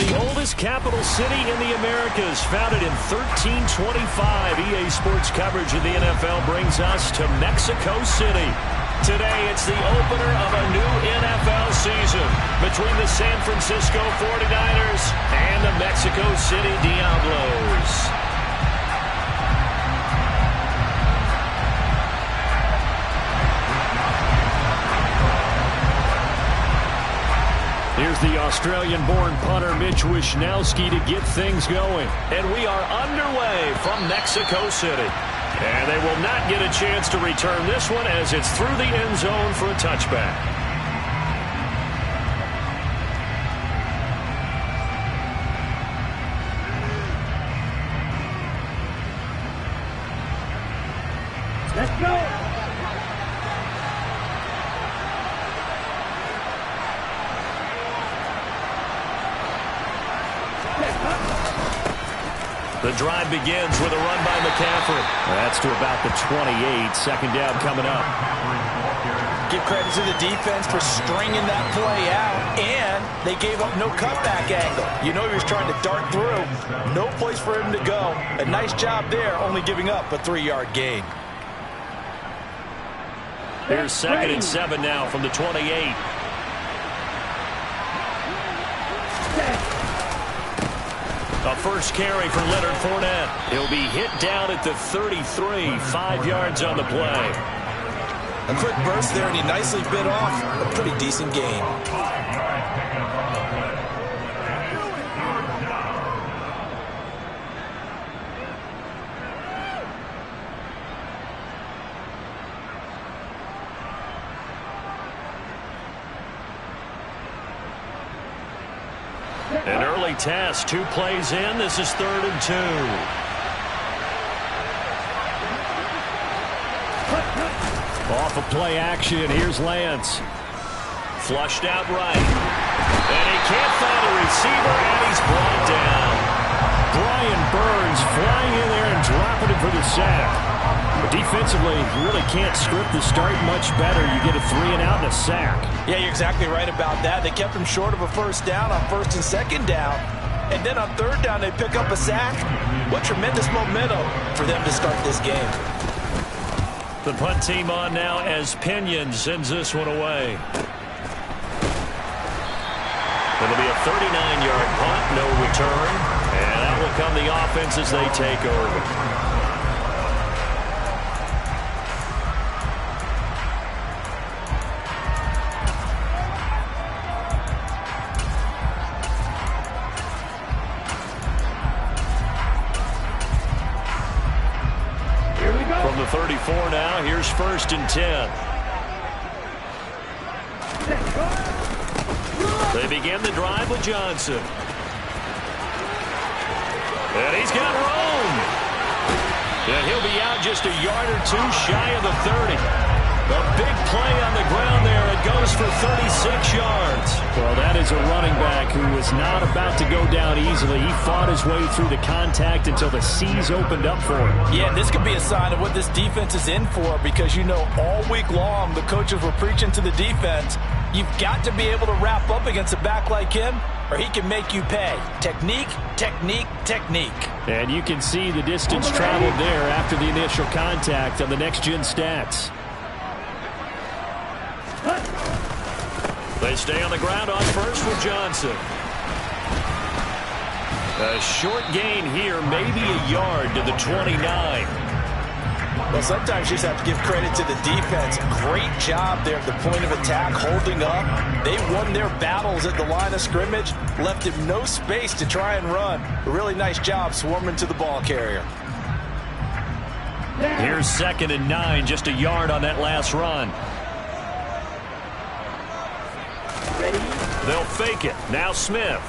the oldest capital city in the Americas, founded in 1325. EA Sports coverage of the NFL brings us to Mexico City. Today, it's the opener of a new NFL season between the San Francisco 49ers and the Mexico City Diablos. Here's the Australian-born punter Mitch Wishnowsky to get things going. And we are underway from Mexico City. And they will not get a chance to return this one as it's through the end zone for a touchback. Let's go! The drive begins with a run by McCaffrey. That's to about the 28. Second down coming up. Give credit to the defense for stringing that play out, and they gave up no cutback angle. You know he was trying to dart through. No place for him to go. A nice job there, only giving up a 3-yard gain. Here's 2nd and 7 now from the 28. A first carry for Leonard Fournette. He'll be hit down at the 33, 5 yards on the play. A quick burst there, and he nicely bit off a pretty decent gain. An early test, 2 plays in. This is 3rd and 2. Off of play action, here's Lance. Flushed out right. And he can't find a receiver, and he's brought down. Brian Burns flying in there and dropping it for the sack. But defensively, you really can't script the start much better. You get a 3-and-out and a sack. Yeah, you're exactly right about that. They kept him short of a first down on 1st and 2nd down. And then on 3rd down, they pick up a sack. What tremendous momentum for them to start this game. The punt team on now as Pinion sends this one away. It'll be a 39-yard punt, no return. And that will come the offense as they take over. From the 34 now, here's 1st and 10. They begin the drive with Johnson. And he's got room. And he'll be out just a yard or 2 shy of the 30. A big play on the ground there. It goes for 36 yards. Well, that is a running back who was not about to go down easily. He fought his way through the contact until the seas opened up for him. Yeah, this could be a sign of what this defense is in for, because you know all week long the coaches were preaching to the defense, you've got to be able to wrap up against a back like him, or he can make you pay. Technique, technique, technique. And you can see the distance traveled there after the initial contact on the next-gen stats. They stay on the ground on 1st with Johnson. A short gain here, maybe a yard to the 29. Well, sometimes you just have to give credit to the defense. Great job there at the point of attack, holding up. They won their battles at the line of scrimmage, left him no space to try and run. A really nice job swarming to the ball carrier. Here's 2nd and 9, just a yard on that last run. They'll fake it. Now Smith.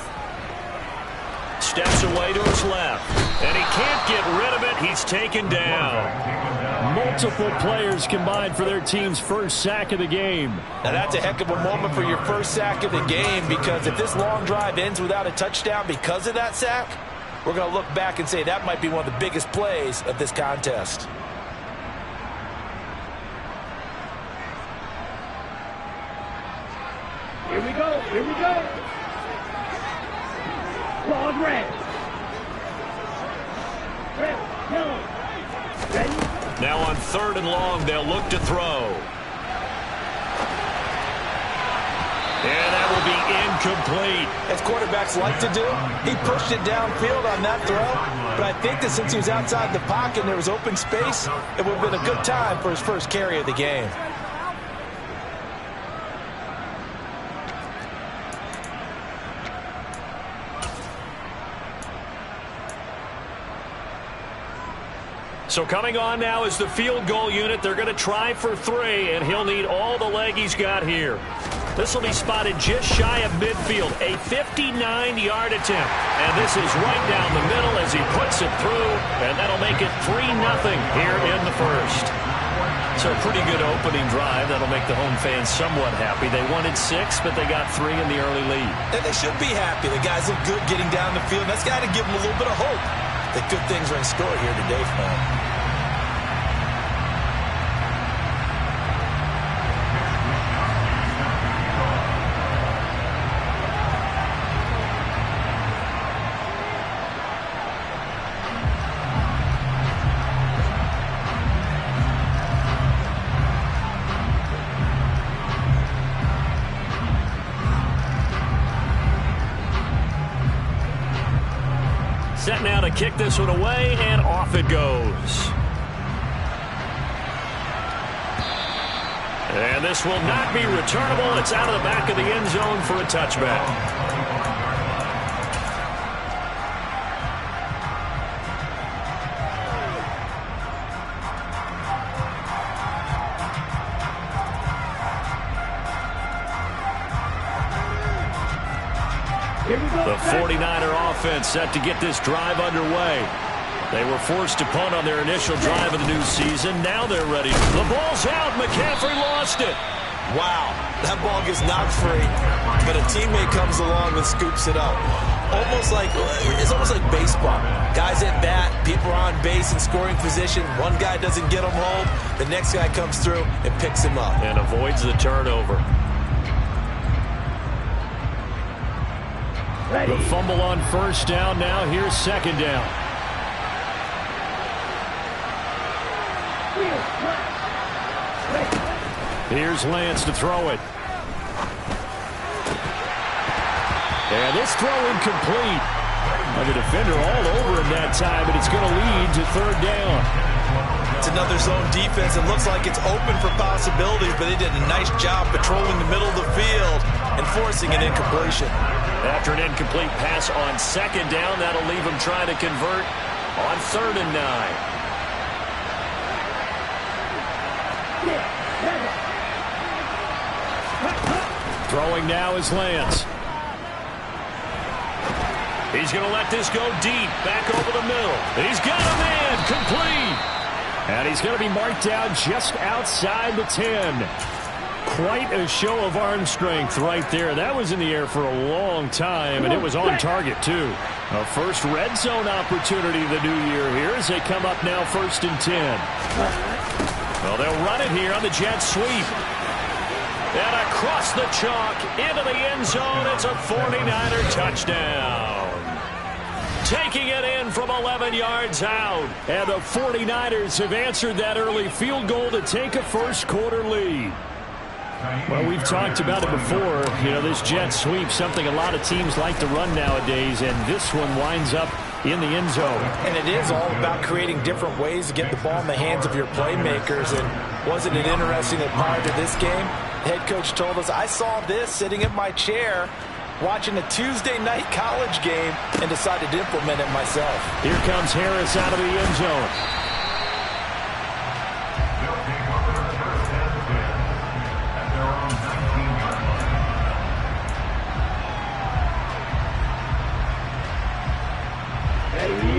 Steps away to his left. And he can't get rid of it. He's taken down. Multiple players combined for their team's first sack of the game. Now that's a heck of a moment for your first sack of the game, because if this long drive ends without a touchdown because of that sack, we're going to look back and say that might be one of the biggest plays of this contest. Here we go. Here we go. red. Red, yellow. Ready? Now on 3rd and long, they'll look to throw. And that will be incomplete. As quarterbacks like to do, he pushed it downfield on that throw. But I think that since he was outside the pocket and there was open space, it would have been a good time for his first carry of the game. So coming on now is the field goal unit. They're going to try for 3, and he'll need all the leg he's got here. This will be spotted just shy of midfield, a 59-yard attempt. And this is right down the middle as he puts it through, and that'll make it 3-0 here in the first. So a pretty good opening drive. That'll make the home fans somewhat happy. They wanted 6, but they got 3 in the early lead. And they should be happy. The guys look good getting down the field. That's got to give them a little bit of hope that good things are in store here today for them. Set now to kick this one away, and off it goes. And this will not be returnable. It's out of the back of the end zone for a touchback. The 49er offense set to get this drive underway. They were forced to punt on their initial drive of the new season. Now they're ready. The ball's out. McCaffrey lost it. Wow, that ball gets knocked free, but a teammate comes along and scoops it up. It's almost like baseball. Guys at bat, people are on base in scoring position. One guy doesn't get him home. The next guy comes through and picks him up. And avoids the turnover. The fumble on first down. Now here's second down. Here's Lance to throw it. And this throw incomplete. And the defender all over him that time, but it's going to lead to third down. It's another zone defense. It looks like it's open for possibilities, but they did a nice job patrolling the middle of the field and forcing an incompletion. After an incomplete pass on second down, that'll leave him trying to convert on 3rd and 9. Throwing now is Lance. He's going to let this go deep, back over the middle. He's got a man, complete. And he's going to be marked down just outside the 10. Quite a show of arm strength right there. That was in the air for a long time, and it was on target, too. A first red zone opportunity the new year here as they come up now 1st and 10. Well, they'll run it here on the jet sweep. And across the chalk into the end zone. It's a 49er touchdown. Taking it in from 11 yards out. And the 49ers have answered that early field goal to take a first quarter lead. Well, we've talked about it before. You know, this jet sweep, something a lot of teams like to run nowadays, and this one winds up in the end zone. And it is all about creating different ways to get the ball in the hands of your playmakers. And wasn't it interesting that prior to this game, the head coach told us, I saw this sitting in my chair watching a Tuesday night college game and decided to implement it myself. Here comes Harris out of the end zone.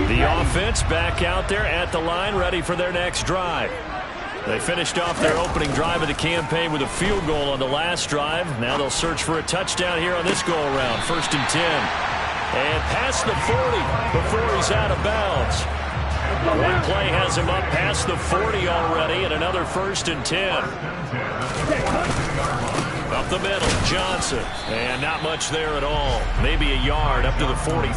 The offense back out there at the line, ready for their next drive. They finished off their opening drive of the campaign with a field goal on the last drive. Now they'll search for a touchdown here on this go-around. 1st and 10. And past the 40 before he's out of bounds. One play has him up past the 40 already, and another 1st and 10. Up the middle, Johnson. And not much there at all. Maybe a yard up to the 43.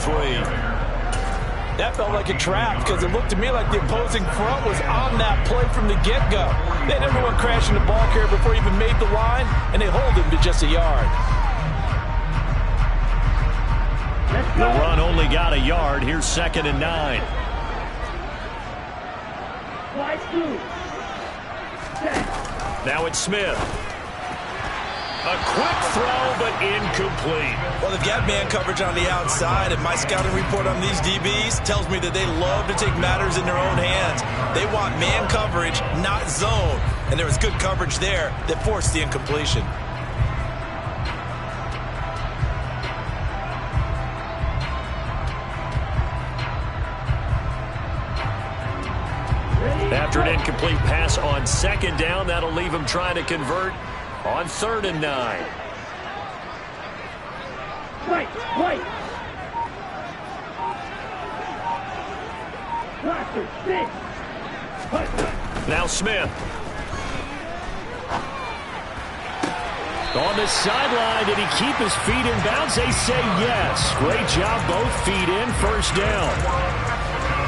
That felt like a trap because it looked to me like the opposing front was on that play from the get-go. They had everyone crashing the ball carrier before he even made the line, and they hold him to just a yard. The run only got a yard. Here's 2nd and 9. Now it's Smith. A quick throw, but incomplete. Well, they've got man coverage on the outside, and my scouting report on these DBs tells me that they love to take matters in their own hands. They want man coverage, not zone. And there was good coverage there that forced the incompletion. After an incomplete pass on 2nd down, that'll leave him trying to convert on 3rd and 9. Wait. Now Smith. On the sideline, did he keep his feet in bounds? They say yes. Great job, both feet in, 1st down.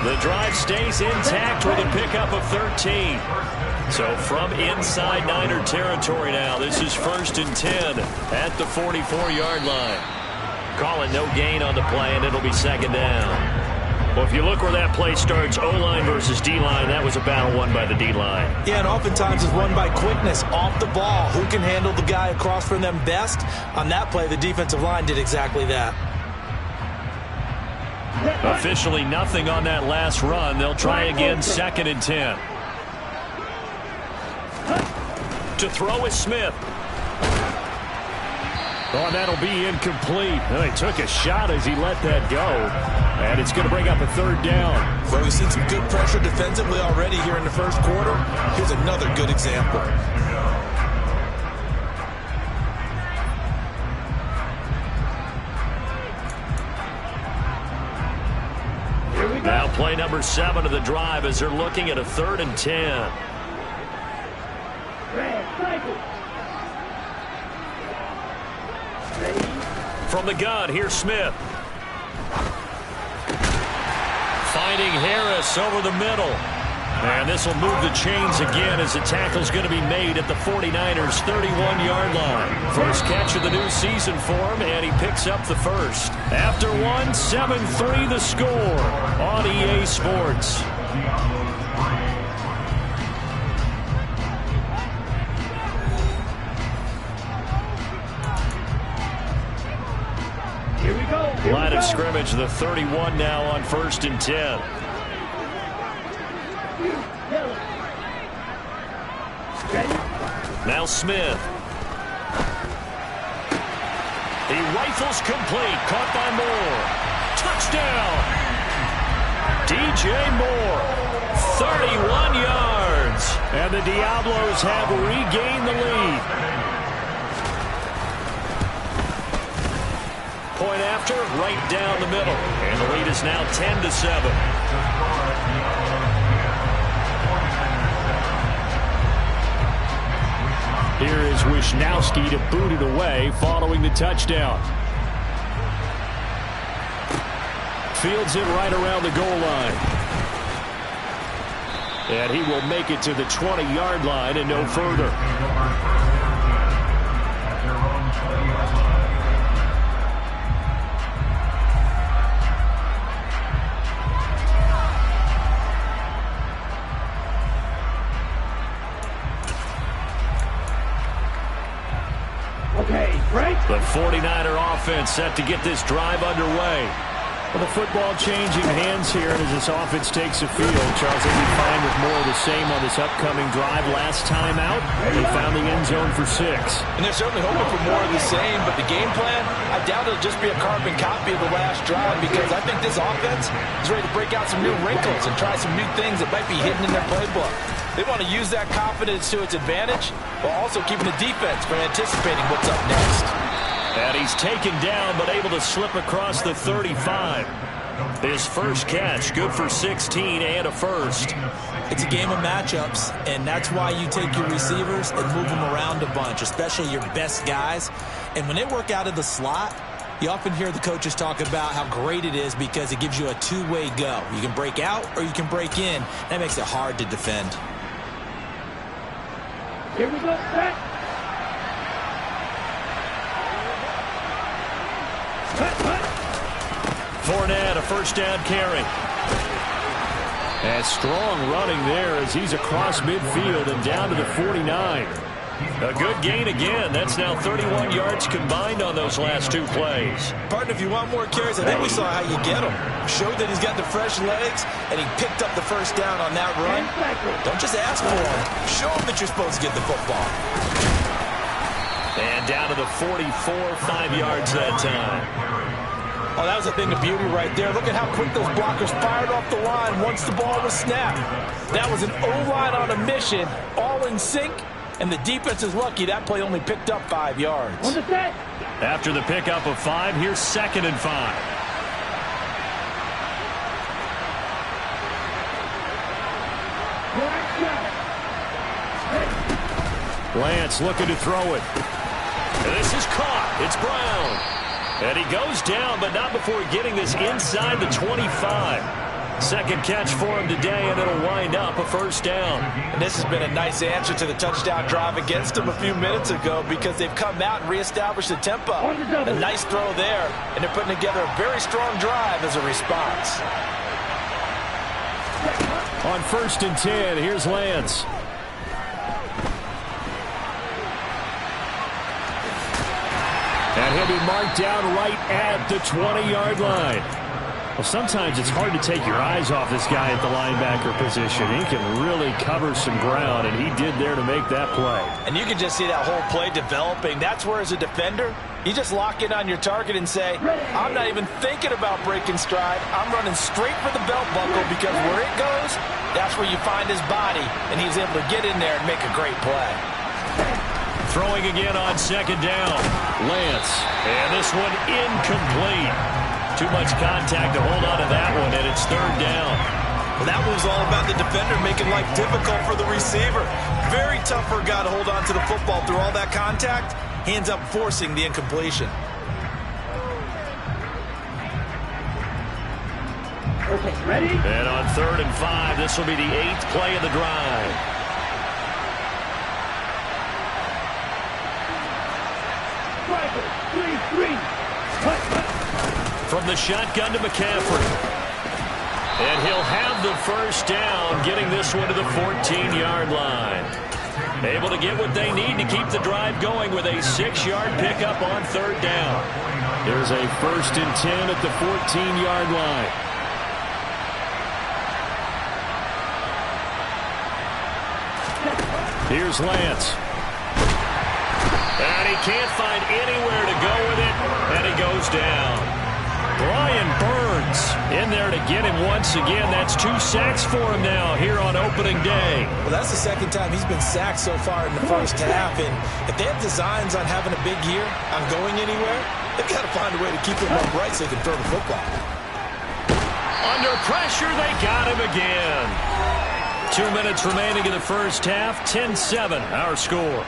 The drive stays intact with a pickup of 13. So from inside Niner territory now, this is 1st and 10 at the 44-yard line. Calling no gain on the play, and it'll be 2nd down. Well, if you look where that play starts, O-line versus D-line, that was a battle won by the D-line. Yeah, and oftentimes it's won by quickness off the ball. Who can handle the guy across from them best? On that play, the defensive line did exactly that. Officially nothing on that last run. They'll try again, 2nd and 10. To throw is Smith. Oh, that'll be incomplete. Well, he took a shot as he let that go. And it's going to bring up a 3rd down. Well, we've seen some good pressure defensively already here in the 1st quarter. Here's another good example. Now play number 7 of the drive as they're looking at a 3rd and 10. From the gun, here's Smith. Finding Harris over the middle. And this will move the chains again as the tackle's going to be made at the 49ers' 31-yard line. First catch of the new season for him, and he picks up the 1st. After one, 7-3 the score on EA Sports. Line of scrimmage, the 31 now on 1st and 10. Now Smith. He rifles complete. Caught by Moore. Touchdown. DJ Moore. 31 yards. And the Diablos have regained the lead. Point after, right down the middle. And the lead is now 10-7. Here is Wisnowski to boot it away following the touchdown. Fields it right around the goal line. And he will make it to the 20-yard line and no further. The 49er offense set to get this drive underway. Well, the football changing hands here, and as this offense takes the field, Charles, they'll be fine with more of the same on this upcoming drive. Last time out, they found the end zone for 6. And they're certainly hoping for more of the same, but the game plan, I doubt it'll just be a carbon copy of the last drive, because I think this offense is ready to break out some new wrinkles and try some new things that might be hidden in their playbook. They want to use that confidence to its advantage, while also keeping the defense from anticipating what's up next. And he's taken down, but able to slip across the 35. His first catch, good for 16 and a first. It's a game of matchups, and that's why you take your receivers and move them around a bunch, especially your best guys. And when they work out of the slot, you often hear the coaches talk about how great it is because it gives you a two-way go. You can break out or you can break in. That makes it hard to defend. Here we go, set. Fournette, a first down carry. And strong running there as he's across midfield and down to the 49. A good gain again. That's now 31 yards combined on those last two plays. Partner, if you want more carries, I think we saw how you get them. Showed that he's got the fresh legs, and he picked up the first down on that run. Don't just ask for him. Show him that you're supposed to get the football. And down to the 44, 5 yards that time. Oh, that was a thing of beauty right there. Look at how quick those blockers fired off the line once the ball was snapped. That was an O-line on a mission, all in sync, and the defense is lucky that play only picked up 5 yards. On the set. After the pickup of 5, here's 2nd and 5. Lance looking to throw it. And this is caught. It's Brown. And he goes down, but not before getting this inside the 25. Second catch for him today, and it'll wind up a first down. And this has been a nice answer to the touchdown drive against them a few minutes ago because they've come out and reestablished the tempo. A nice throw there, and they're putting together a very strong drive as a response. On 1st and 10, here's Lance. And he'll be marked down right at the 20-yard line. Well, sometimes it's hard to take your eyes off this guy at the linebacker position. He can really cover some ground, and he did there to make that play. And you can just see that whole play developing. That's where, as a defender, you just lock in on your target and say, I'm not even thinking about breaking stride. I'm running straight for the belt buckle because where it goes, that's where you find his body, and he's able to get in there and make a great play. Throwing again on 2nd down. Lance. And this one incomplete. Too much contact to hold on to that one, and it's 3rd down. Well, that was all about the defender making life difficult for the receiver. Very tough for a guy to hold on to the football through all that contact. He ends up forcing the incompletion. Okay, ready? And on 3rd and 5, this will be the 8th play of the drive. From the shotgun to McCaffrey. And he'll have the first down, getting this one to the 14-yard line. Able to get what they need to keep the drive going with a 6-yard pickup on 3rd down. There's a 1st and 10 at the 14-yard line. Here's Lance. And he can't find anywhere to go with it, and he goes down. Brian Burns in there to get him once again. That's 2 sacks for him now here on opening day. Well, that's the 2nd time he's been sacked so far in the first half. And if they have designs on having a big year, on going anywhere, they've got to find a way to keep him upright so they can throw the football. Under pressure, they got him again. 2 minutes remaining in the first half. 10-7, our score.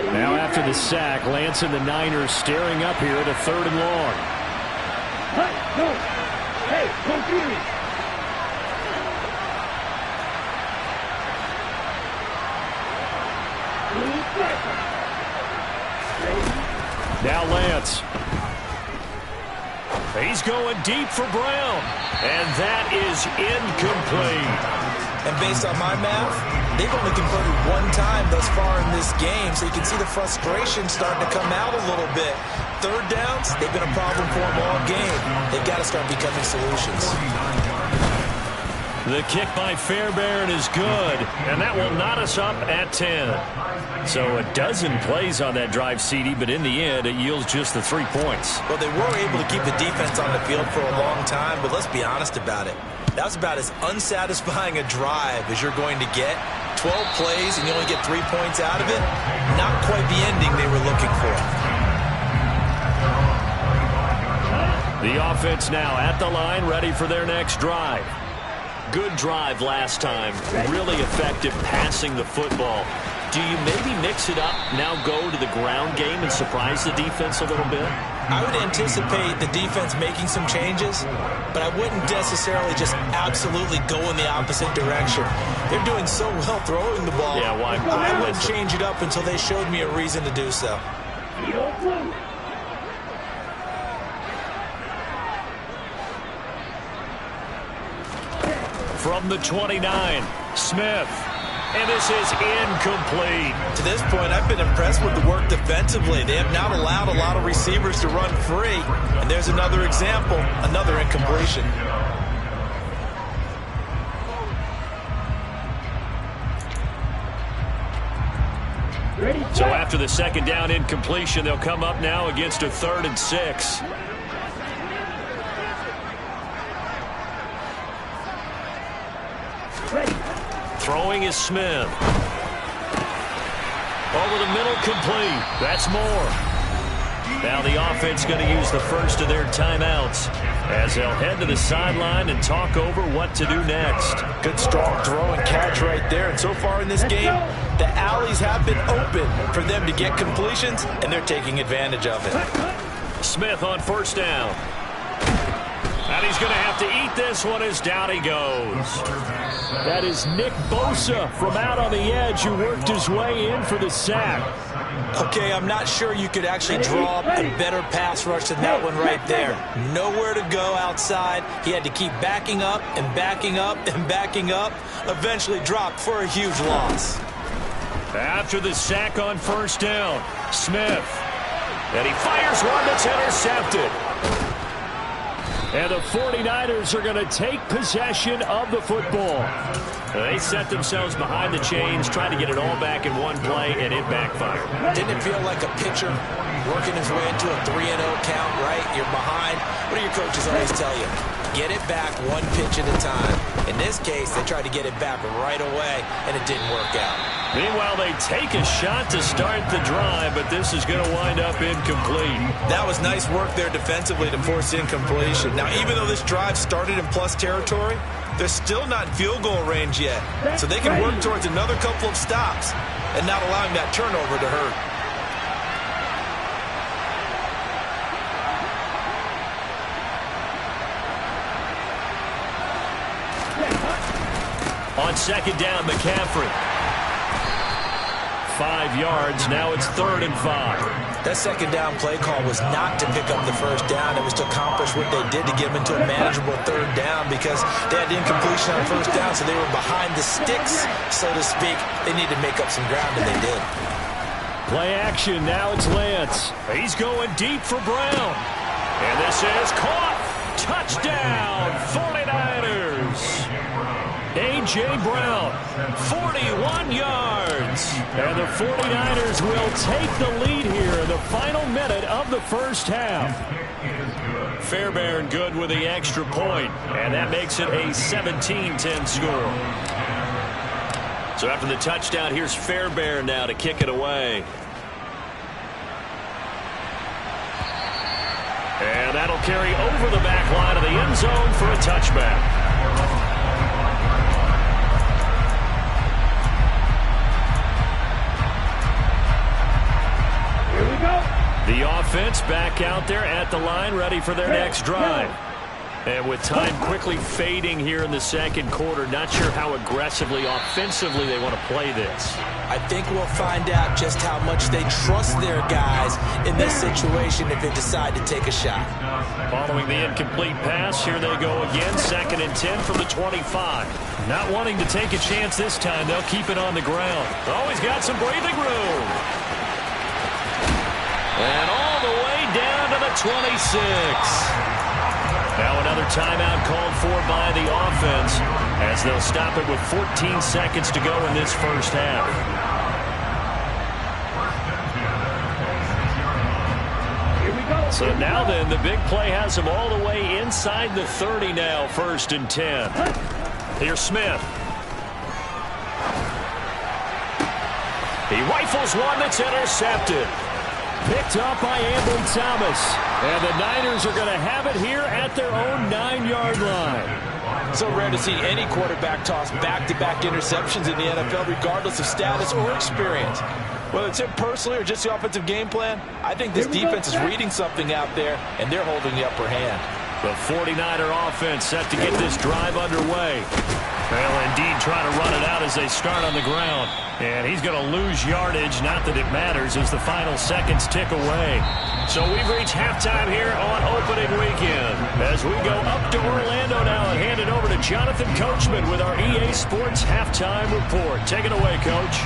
Now after the sack, Lance and the Niners staring up here at a 3rd and long. Hey, don't do it. Now Lance. He's going deep for Brown. And that is incomplete. And based on my math, they've only converted 1 time thus far in this game, so you can see the frustration starting to come out a little bit. 3rd downs, they've been a problem for them all game. They've got to start becoming solutions. The kick by Fairbairn is good, and that will knot us up at 10. So a dozen plays on that drive, CD, but in the end, it yields just the 3 points. Well, they were able to keep the defense on the field for a long time, but let's be honest about it. That was about as unsatisfying a drive as you're going to get. 12 plays and you only get 3 points out of it. Not quite the ending they were looking for. The offense now at the line, ready for their next drive. Good drive last time. Really effective passing the football. Do you maybe mix it up, now go to the ground game and surprise the defense a little bit? I would anticipate the defense making some changes, but I wouldn't necessarily just absolutely go in the opposite direction. They're doing so well throwing the ball. Yeah, why I wouldn't change it up until they showed me a reason to do so. From the 29, Smith. And this is incomplete. To this point, I've been impressed with the work defensively. They have not allowed a lot of receivers to run free. And there's another example, another incompletion. So after the second down incompletion, they'll come up now against a 3rd and 6. Throwing is Smith. Over the middle, complete. That's more. Now the offense going to use the first of their timeouts as they'll head to the sideline and talk over what to do next. Good strong throw and catch right there. And so far in this game, the alleys have been open for them to get completions, and they're taking advantage of it. Smith on first down. And he's going to have to eat this one as down he goes. That is Nick Bosa from out on the edge who worked his way in for the sack. Okay, I'm not sure you could actually draw up a better pass rush than that one right there. Nowhere to go outside. He had to keep backing up and backing up and backing up. Eventually dropped for a huge loss. After the sack on first down, Smith. And he fires one that's intercepted. And the 49ers are going to take possession of the football. They set themselves behind the chains, trying to get it all back in one play, and it backfired. Didn't it feel like a pitcher working his way into a 3-0 count, right? You're behind. What do your coaches always tell you? Get it back one pitch at a time. In this case, they tried to get it back right away, and it didn't work out. Meanwhile, they take a shot to start the drive, but this is going to wind up incomplete. That was nice work there defensively to force incompletion. Now, even though this drive started in plus territory, they're still not in field goal range yet. So they can work towards another couple of stops and not allowing that turnover to hurt. On second down, McCaffrey. 5 yards. Now it's 3rd and 5. That second down play call was not to pick up the first down. It was to accomplish what they did to get them into a manageable 3rd down because they had incompletion on first down, so they were behind the sticks, so to speak. They needed to make up some ground, and they did. Play action. Now it's Lance. He's going deep for Brown. And this is caught. Touchdown, 49ers. A.J. Brown, 41 yards. And the 49ers will take the lead here in the final minute of the first half. Fairbairn good with the extra point, and that makes it a 17-10 score. So after the touchdown, here's Fairbairn now to kick it away. And that'll carry over the back line of the end zone for a touchback. The offense back out there at the line, ready for their next drive. And with time quickly fading here in the second quarter, not sure how aggressively, offensively they want to play this. I think we'll find out just how much they trust their guys in this situation if they decide to take a shot. Following the incomplete pass, here they go again, 2nd and 10 from the 25. Not wanting to take a chance this time, they'll keep it on the ground. Always got some breathing room. And all the way down to the 26. Now another timeout called for by the offense as they'll stop it with 14 seconds to go in this first half. Here we go. So now then, the big play has them all the way inside the 30 now, 1st and 10. Here's Smith. He rifles one that's intercepted. picked up by Ambry Thomas. And the Niners are going to have it here at their own 9-yard line. So rare to see any quarterback toss back-to-back interceptions in the NFL, regardless of status or experience. Whether it's him personally or just the offensive game plan, I think this defense is reading something out there, and they're holding the upper hand. The 49er offense set to get this drive underway. They'll indeed try to run it out as they start on the ground. And he's going to lose yardage, not that it matters, as the final seconds tick away. So we've reached halftime here on opening weekend. As we go up to Orlando now and hand it over to Jonathan Coachman with our EA Sports Halftime Report. Take it away, Coach.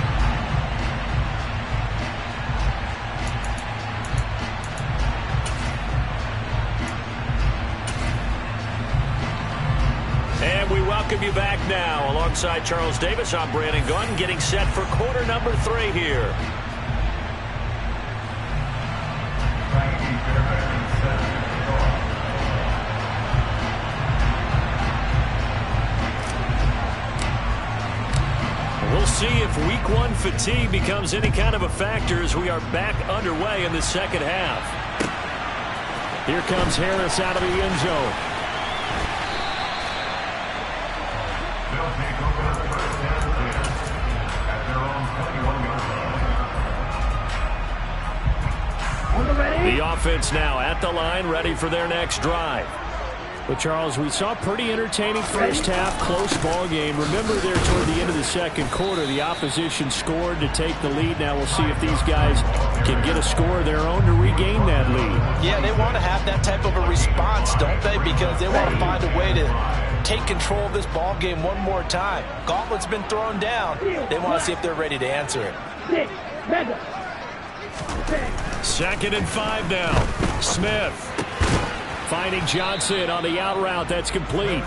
And we welcome you back now. Alongside Charles Davis, I'm Brandon Gunn, getting set for quarter number 3 here. We'll see if week 1 fatigue becomes any kind of a factor as we are back underway in the second half. Here comes Harris out of the end zone. The offense now at the line, ready for their next drive. Well, Charles, we saw a pretty entertaining first half, close ball game. Remember there toward the end of the second quarter, the opposition scored to take the lead. Now we'll see if these guys can get a score of their own to regain that lead. Yeah, they want to have that type of a response, don't they? Because they want to find a way to take control of this ball game one more time. Gauntlet's been thrown down. They want to see if they're ready to answer it. 2nd and 5 now. Smith finding Johnson on the out route. That's complete.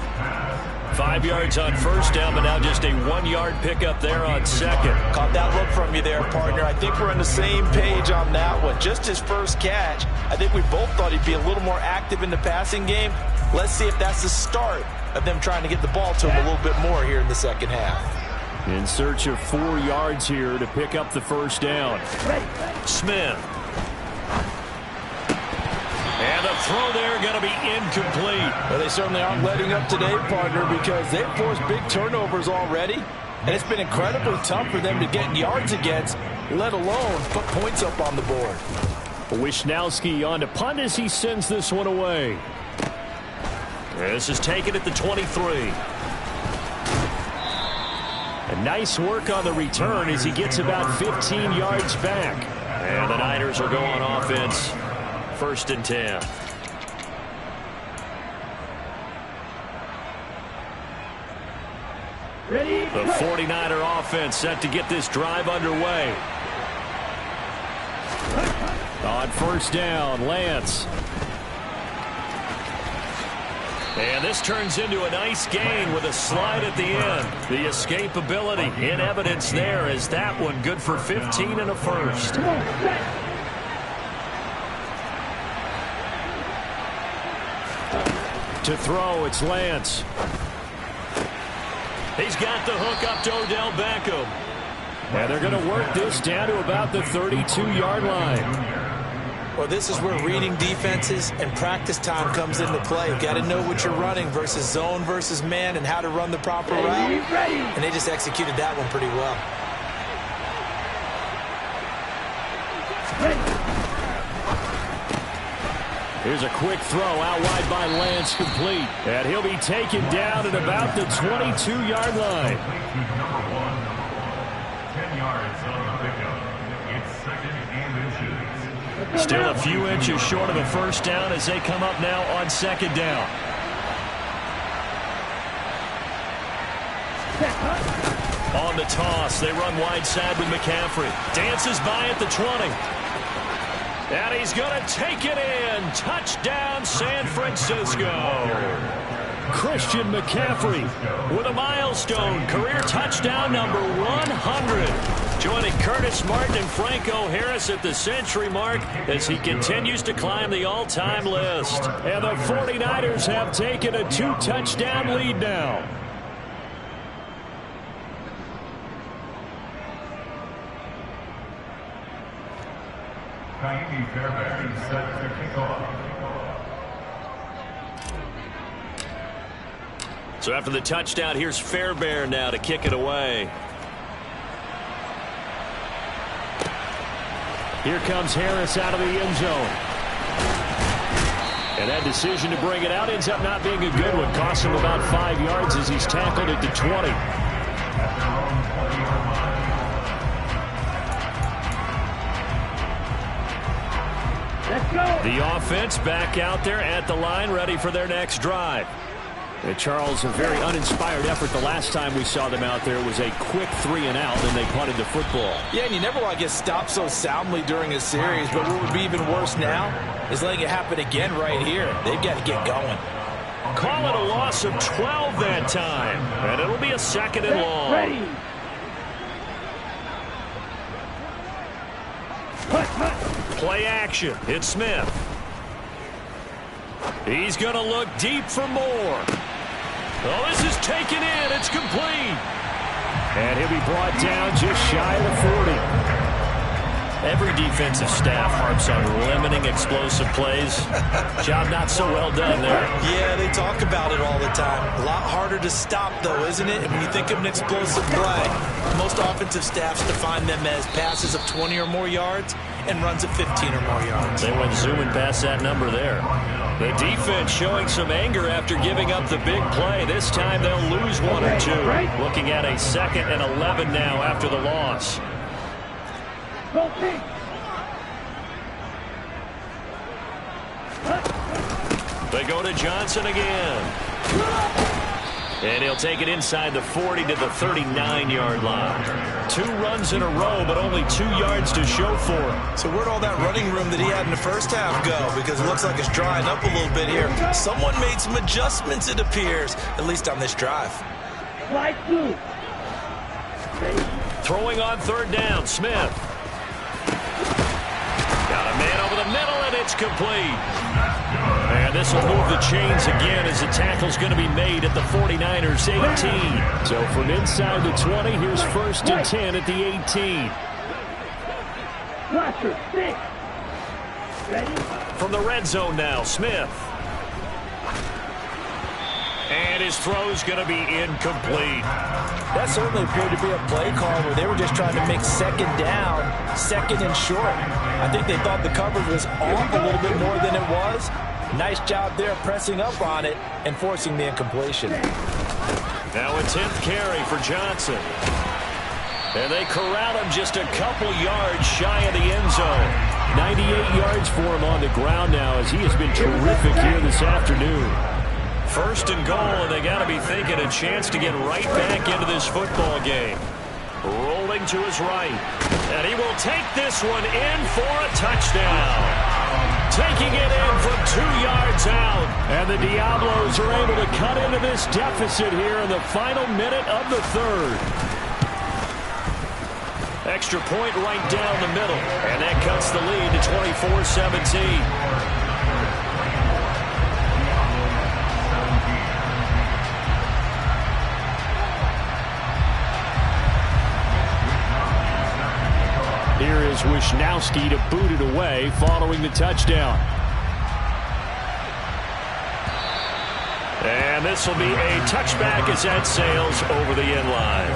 5 yards on first down, but now just a 1-yard pickup there on second. Caught that look from you there, partner. I think we're on the same page on that one. Just his first catch. I think we both thought he'd be a little more active in the passing game. Let's see if that's the start of them trying to get the ball to him a little bit more here in the second half. In search of 4 yards here to pick up the first down. Smith. And the throw there going to be incomplete. Well, they certainly aren't letting up today, partner, because they've forced big turnovers already. And it's been incredibly tough for them to get yards against, let alone put points up on the board. Wisnowski on to punt as he sends this one away. This is taken at the 23. And nice work on the return as he gets about 15 yards back. And the Niners will go on offense. 1st and 10. The 49er offense set to get this drive underway. On first down, Lance. And this turns into a nice gain with a slide at the end. The escapability in evidence there is that one good for 15 and a first. To throw, it's Lance. He's got the hook up to Odell Beckham. And they're going to work this down to about the 32-yard line. Well, this is where reading defenses and practice time comes into play. You've got to know what you're running versus zone versus man and how to run the proper route. And they just executed that one pretty well. Here's a quick throw out wide by Lance, complete. And he'll be taken down at about the 22-yard line. 10 yards on the pickup. It's 2nd and inches. Still a few inches short of a first down as they come up now on 2nd down. On the toss, they run wide side with McCaffrey. Dances by at the 20. And he's going to take it in. Touchdown, San Francisco. Christian McCaffrey with a milestone career touchdown number 100. Joining Curtis Martin and Franco Harris at the century mark as he continues to climb the all-time list. And the 49ers have taken a 2-touchdown lead now. Fairbairn set to kick off. So after the touchdown, here's Fairbairn now to kick it away. Here comes Harris out of the end zone. And that decision to bring it out ends up not being a good one. Costs him about 5 yards as he's tackled at the 20. The offense back out there at the line, ready for their next drive. And Charles, a very uninspired effort the last time we saw them out there. It was a quick 3 and out, and they punted the football. Yeah, and you never want to get stopped so soundly during a series, but what would be even worse now is letting it happen again right here. They've got to get going. Call it a loss of 12 that time, and it'll be a 2nd and long. Ready. Play action. It's Smith. He's going to look deep for more. Oh, this is taken in. It's complete. And he'll be brought down just shy of the 40. Every defensive staff harps on limiting explosive plays. Job not so well done there. Yeah, they talk about it all the time. A lot harder to stop, though, isn't it? And when you think of an explosive play, most offensive staffs define them as passes of 20 or more yards and runs of 15 or more yards. They went zooming past that number there. The defense showing some anger after giving up the big play. This time they'll lose 1 or 2. Looking at a 2nd and 11 now after the loss. They go to Johnson again. And he'll take it inside the 40 to the 39-yard line. 2 runs in a row, but only 2 yards to show for it. So where'd all that running room that he had in the first half go? Because it looks like it's drying up a little bit here. Someone made some adjustments, it appears, at least on this drive. Slide 2. Throwing on 3rd down, Smith. Got a man over the middle, and it's complete. And this will move the chains again as the tackle's going to be made at the 49ers 18. So from inside the 20, here's 1st and 10 at the 18. Cluster 6. Ready? From the red zone now, Smith. And his throw's going to be incomplete. That certainly appeared to be a play call where they were just trying to make 2nd down, 2nd and short. I think they thought the coverage was off a little bit more than it was. Nice job there pressing up on it and forcing the incompletion. Now a 10th carry for Johnson. And they corral him just a couple yards shy of the end zone. 98 yards for him on the ground now as he has been terrific here this afternoon. 1st and goal, and they got to be thinking a chance to get right back into this football game. Rolling to his right. And he will take this one in for a touchdown. Taking it in from 2 yards out. And the Diablos are able to cut into this deficit here in the final minute of the 3rd. Extra point right down the middle. And that cuts the lead to 24-17. Here is Wisnowski to boot it away following the touchdown. And this will be a touchback as that sails over the end line.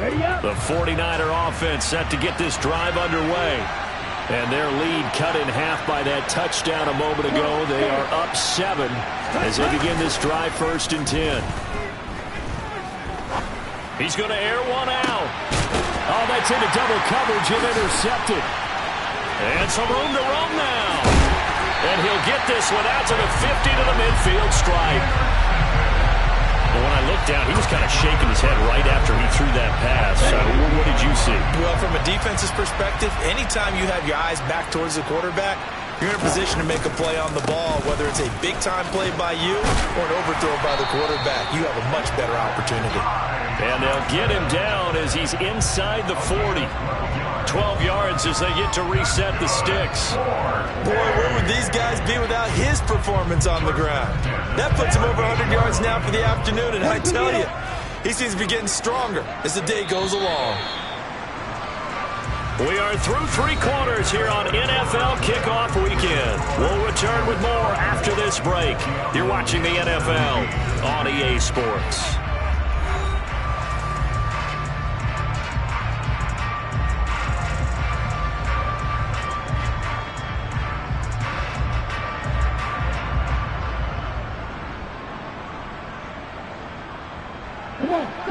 Ready up. The 49er offense set to get this drive underway. And their lead cut in half by that touchdown a moment ago. They are up 7 as they begin this drive 1st and 10. He's going to air one out. Oh, that's into double coverage and intercepted. And some room to roam now. And he'll get this one out to the 50 to the midfield stripe. And when I looked down, he was kind of shaking his head right after he threw that pass. What did you see? Well, from a defense's perspective, anytime you have your eyes back towards the quarterback, you're in a position to make a play on the ball, whether it's a big-time play by you or an overthrow by the quarterback. You have a much better opportunity. And they'll get him down as he's inside the 40. 12 yards as they get to reset the sticks. Boy, where would these guys be without his performance on the ground? That puts him over 100 yards now for the afternoon, and I tell you, he seems to be getting stronger as the day goes along. We are through 3 quarters here on NFL Kickoff Weekend. We'll return with more after this break. You're watching the NFL on EA Sports.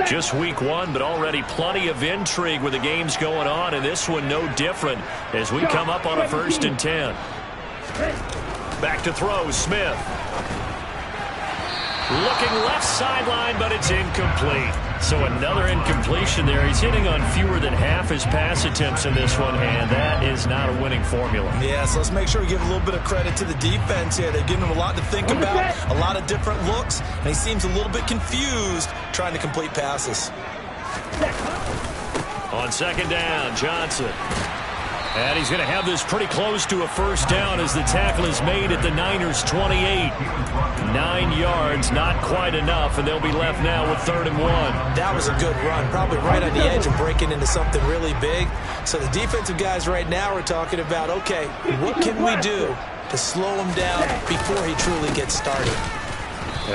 Just week 1, but already plenty of intrigue with the games going on, and this one no different as we come up on a 1st and 10. Back to throw, Smith. Looking left sideline, but it's incomplete. So another incompletion there. He's hitting on fewer than half his pass attempts in this one, and that is not a winning formula. Yeah, so let's make sure we give a little bit of credit to the defense here. They're giving him a lot to think about, a lot of different looks, and he seems a little bit confused trying to complete passes. On 2nd down, Johnson. And he's going to have this pretty close to a 1st down as the tackle is made at the Niners' 28. 9 yards, not quite enough, and they'll be left now with 3rd and 1. That was a good run, probably right on the edge of breaking into something really big. So the defensive guys right now are talking about, okay, what can we do to slow him down before he truly gets started?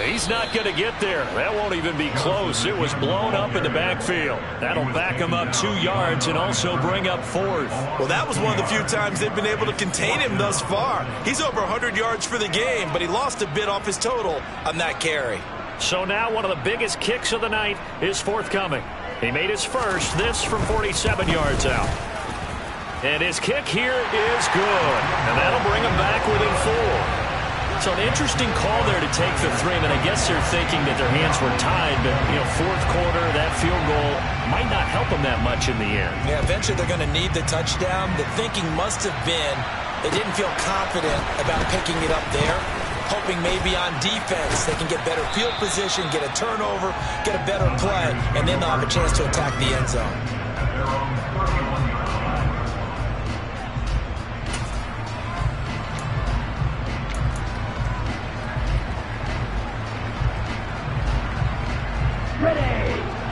He's not going to get there. That won't even be close. It was blown up in the backfield. That'll back him up 2 yards and also bring up 4th. Well, that was one of the few times they've been able to contain him thus far. He's over 100 yards for the game, but he lost a bit off his total on that carry. So now one of the biggest kicks of the night is forthcoming. He made his first, this from 47 yards out. And his kick here is good. And that'll bring him back within 4. So an interesting call there to take the 3. I mean, I guess they're thinking that their hands were tied, but, 4th quarter, that field goal might not help them that much in the end. Yeah, eventually they're going to need the touchdown. The thinking must have been they didn't feel confident about picking it up there, hoping maybe on defense they can get better field position, get a turnover, get a better play, and then they'll have a chance to attack the end zone.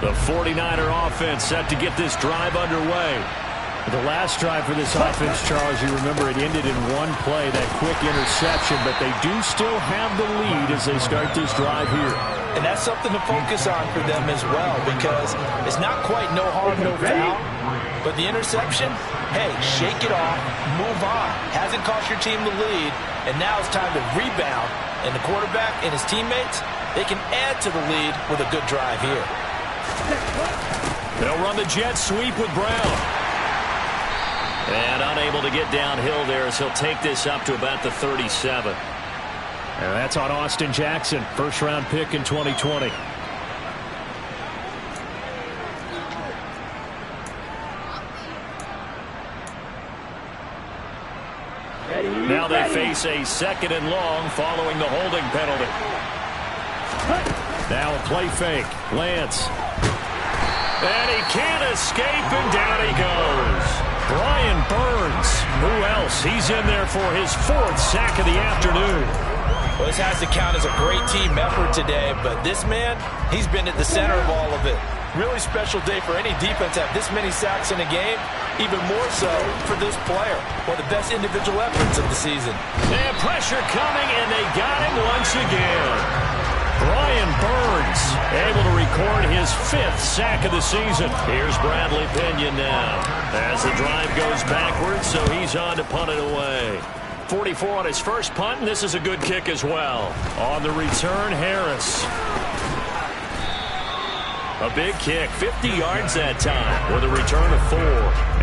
The 49er offense set to get this drive underway. The last drive for this offense, Charles, you remember it ended in one play, that quick interception, but they do still have the lead as they start this drive here. And that's something to focus on for them as well, because it's not quite no harm, no foul, but the interception, hey, shake it off, move on. Hasn't cost your team the lead, and now it's time to rebound. And the quarterback and his teammates, they can add to the lead with a good drive here. They'll run the jet sweep with Brown. And unable to get downhill there as he'll take this up to about the 37. And that's on Austin Jackson, first-round pick in 2020. Now they face a 2nd and long following the holding penalty. Now a play fake. Lance. And he can't escape, and down he goes. Brian Burns. Who else? He's in there for his 4th sack of the afternoon. Well, this has to count as a great team effort today, but this man, he's been at the center of all of it. Really special day for any defense to have this many sacks in a game, even more so for this player. One of the best individual efforts of the season. And pressure coming, and they got him once again. Brian Burns able to record his 5th sack of the season. Here's Bradley Pinion now as the drive goes backwards, so he's on to punt it away. 44 on his first punt, and this is a good kick as well. On the return, Harris. A big kick, 50 yards that time with a return of 4.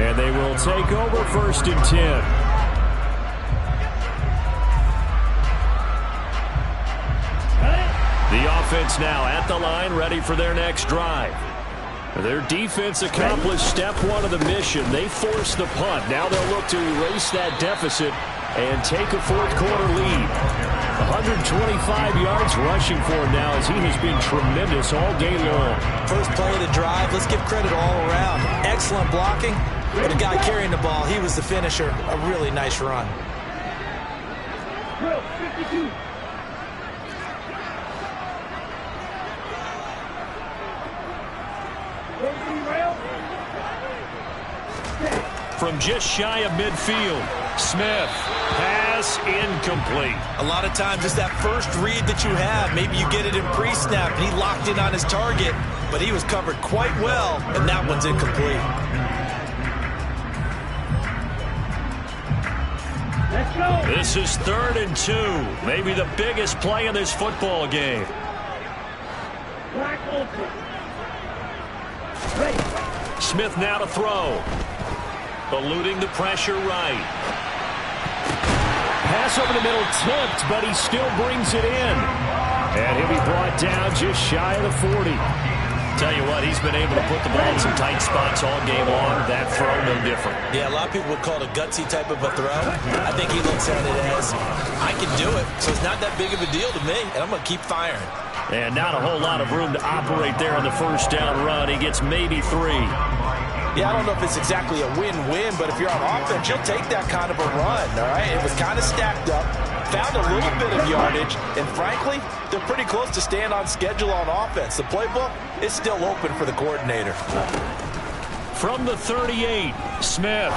And they will take over 1st and 10. The offense now at the line, ready for their next drive. Their defense accomplished step 1 of the mission. They forced the punt. Now they'll look to erase that deficit and take a 4th quarter lead. 125 yards rushing for him now as he has been tremendous all game long. First play of the drive, let's give credit all around. Excellent blocking, but the guy carrying the ball, he was the finisher. A really nice run. Drill 52. From just shy of midfield, Smith, pass incomplete. A lot of times it's that first read that you have. Maybe you get it in pre-snap, and he locked in on his target, but he was covered quite well, and that one's incomplete. Let's go. This is 3rd and 2, maybe the biggest play in this football game. Black open. Ready. Smith now to throw. Eluding the pressure right. Pass over the middle tipped, but he still brings it in. And he'll be brought down just shy of the 40. Tell you what, he's been able to put the ball in some tight spots all game long. That throw, no different. Yeah, a lot of people would call it a gutsy type of a throw. I think he looks at it as, I can do it, so it's not that big of a deal to me, and I'm going to keep firing. And not a whole lot of room to operate there on the first down run. He gets maybe 3. Yeah, I don't know if it's exactly a win-win, but if you're on offense, you'll take that kind of a run, all right? It was kind of stacked up, found a little bit of yardage, and frankly, they're pretty close to staying on schedule on offense. The playbook is still open for the coordinator. From the 38, Smith.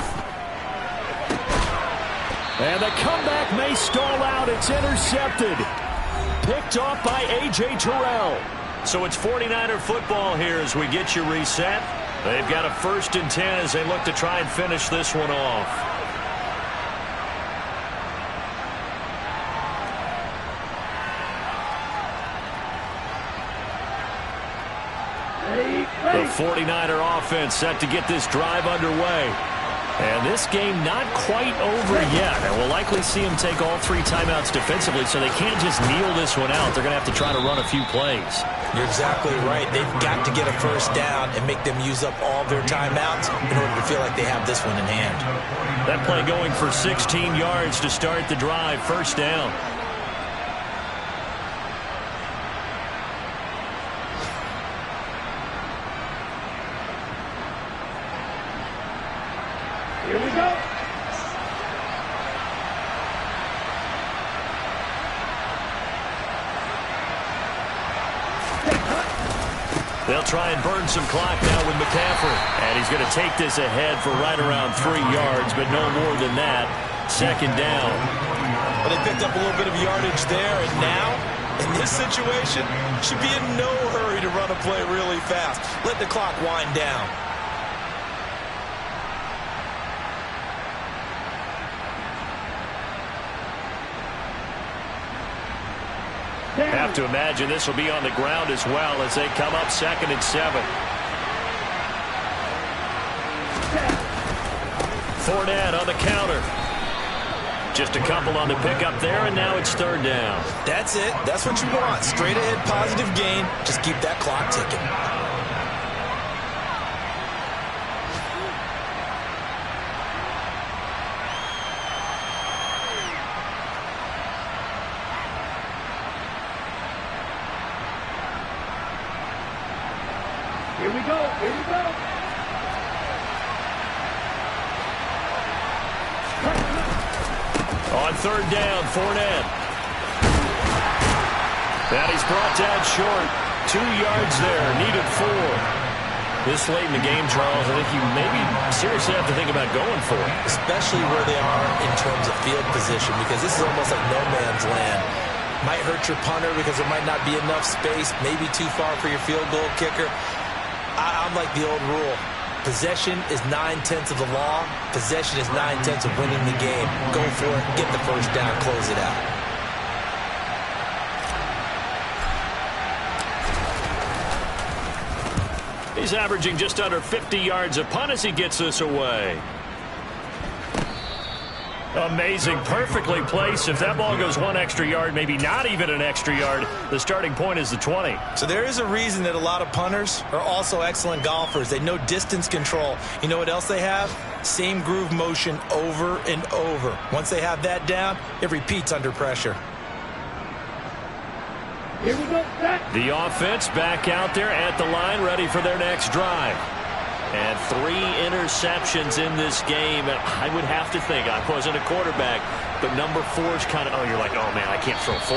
And the comeback may stall out. It's intercepted. Picked off by A.J. Terrell. So it's 49er football here as we get you reset. They've got a 1st and 10 as they look to try and finish this one off. The 49er offense set to get this drive underway. And this game not quite over yet. And we'll likely see them take all 3 timeouts defensively, so they can't just kneel this one out. They're going to have to try to run a few plays. You're exactly right. They've got to get a first down and make them use up all their timeouts in order to feel like they have this one in hand. That play going for 16 yards to start the drive. First down. Here we go. They'll try and burn some clock now with McCaffrey. And he's going to take this ahead for right around 3 yards, but no more than that. 2nd down. Well, they picked up a little bit of yardage there, and now, in this situation, should be in no hurry to run a play really fast. Let the clock wind down. Have to imagine this will be on the ground as well as they come up 2nd and 7. Fournette on the counter. Just a couple on the pickup there, and now it's 3rd down. That's it. That's what you want. Straight ahead positive gain. Just keep that clock ticking. Here we go. Here we go. On 3rd down, Fournette. And he's brought down short. 2 yards there. Needed 4. This late in the game, Charles, I think you maybe seriously have to think about going for it. Especially where they are in terms of field position, because this is almost like no man's land. Might hurt your punter because there might not be enough space, maybe too far for your field goal kicker. I'm like the old rule. Possession is 9/10 of the law. Possession is 9/10 of winning the game. Go for it. Get the first down. Close it out. He's averaging just under 50 yards a punt as he gets this away. Amazing, perfectly placed. If that ball goes 1 extra yard, maybe not even an extra yard, the starting point is the 20. So there is a reason that a lot of punters are also excellent golfers. They know distance control. You know what else they have? Same groove motion over and over. Once they have that down, it repeats under pressure. Here we go. Set. The offense back out there at the line, ready for their next drive. And 3 interceptions in this game. I would have to think, I wasn't a quarterback, but number 4 is kind of, you're like, oh, man, I can't throw 4.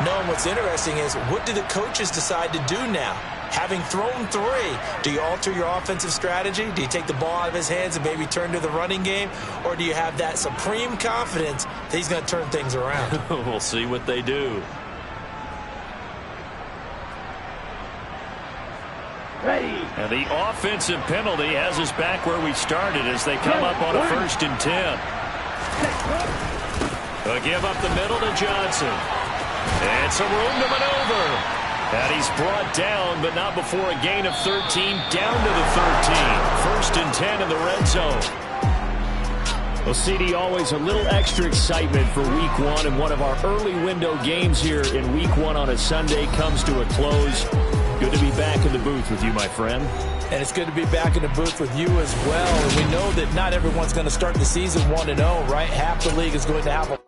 No, and what's interesting is, what do the coaches decide to do now? Having thrown 3, do you alter your offensive strategy? Do you take the ball out of his hands and maybe turn to the running game? Or do you have that supreme confidence that he's going to turn things around? We'll see what they do. Ready. And the offensive penalty has us back where we started as they come up on a 1st and 10. They'll give up the middle to Johnson. And some room to maneuver. And he's brought down, but not before a gain of 13, down to the 13. 1st and 10 in the red zone. Well, CD, always a little extra excitement for Week 1, and one of our early window games here in Week 1 on a Sunday comes to a close. Good to be back in the booth with you, my friend. And it's good to be back in the booth with you as well. And we know that not everyone's going to start the season 1-0, right? Half the league is going to have a